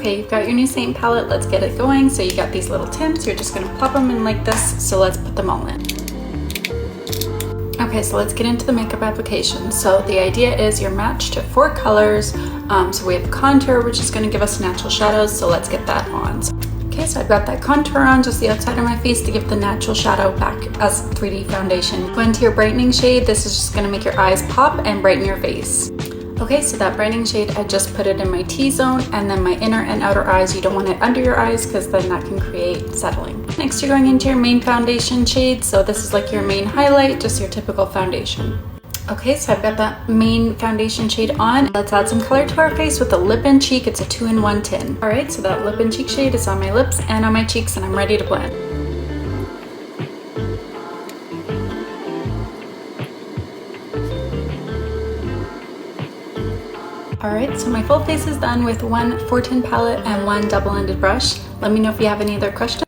Okay, you've got your new Saint palette. Let's get it going. So you got these little tints. You're just gonna pop them in like this. So let's put them all in. Okay, so let's get into the makeup application. So the idea is you're matched to 4 colors. So we have contour, which is gonna give us natural shadows. So let's get that on. Okay, so I've got that contour on just the outside of my face to give the natural shadow back as 3D foundation. Go into your brightening shade. This is just gonna make your eyes pop and brighten your face. Okay, so that brightening shade, I just put it in my T-zone, and then my inner and outer eyes, you don't want it under your eyes because then that can create settling. Next, you're going into your main foundation shade. So this is like your main highlight, just your typical foundation. Okay, so I've got that main foundation shade on. Let's add some color to our face with the lip and cheek. It's a 2-in-1 tint. All right, so that lip and cheek shade is on my lips and on my cheeks, and I'm ready to blend. Alright, so my full face is done with one 410 palette and one double-ended brush. Let me know if you have any other questions.